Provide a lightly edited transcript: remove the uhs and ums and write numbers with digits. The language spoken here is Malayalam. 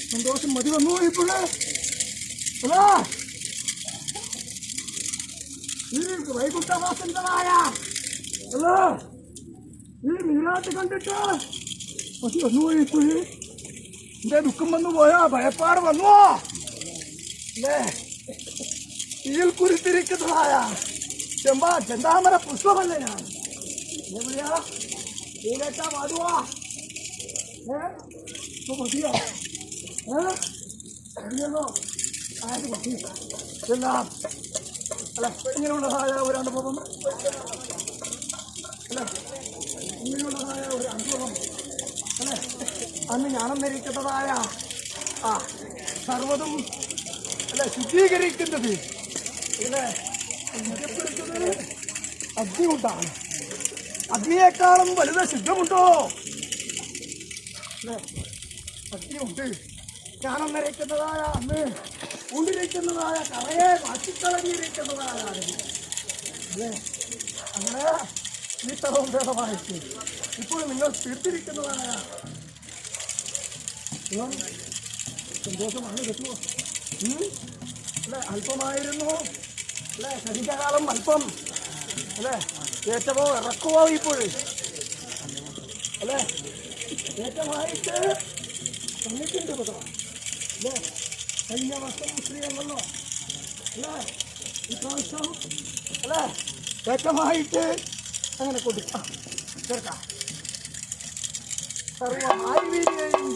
സന്തോഷം മതി വന്നു ഇപ്പോഴേ അല്ല ഈ വൈകുണ്ഠവാസന്തനായ അല്ല ഈ നീരാട്ട് കണ്ടിട്ട് മതി വന്നു ഇപ്പോഴേ എന്റെ ദുഃഖം വന്നു പോയാ ഭയപ്പാട് വന്നുവോ അല്ലേ ഈൽ കുരിത്തിരിക്കുന്നതായ ചെന്താമര പുഷ്പമല്ലേ ഞാൻ എവിടെയാ ഈലേറ്റാ പാടുവാ മതിയോ മതിയല്ലോ ആയത് മതി എല്ലാം അല്ല ഇങ്ങനെയുള്ളതായ ഒരു അനുഭവം അല്ല ഇങ്ങനെയുള്ളതായ ഒരു അനുഭവം അല്ലേ അന്ന് ഞാനെന്നിരിക്കുന്നതായ ആ സർവ്വതും അല്ലെ ശുദ്ധീകരിക്കുന്നത് അല്ലേ നിജപ്പെടുത്തുന്നത് അഗ്നി കൊണ്ടാണ്. അഗ്നിയേക്കാളും വലുത് ശുദ്ധമുണ്ടോ അല്ലേ? അഗ്നിയുണ്ട്. ഞാനെന്നിരിക്കുന്നതായ അന്ന് ഉണ്ടിരിക്കുന്നതായ കറയെ മാറ്റിക്കളഞ്ഞിരിക്കുന്നതായ അല്ലേ അങ്ങനെ ഈ തരവും ഭേദമായിട്ട് ഇപ്പോൾ നിങ്ങൾ തീർത്തിരിക്കുന്നതായ സന്തോഷമാണ് കിട്ടുമോ അല്ലെ? അല്പമായിരുന്നു അല്ലെ? ശരീരകാലം അല്പം അല്ലെ? ഏറ്റവോ ഇറക്കുവോ ഇപ്പോഴും അല്ലെ? ഏറ്റമായിട്ട് തന്നിട്ടുണ്ട് കേട്ടോ അല്ലേ? കഴിഞ്ഞ വർഷം സ്ത്രീയല്ലോ അല്ലേ? ഇപ്രാവശ്യം അല്ലേ ഏറ്റമായിട്ട് അങ്ങനെ കൊടുക്കാം ചേർക്കാം സർവ ആയുർവേദിയെയും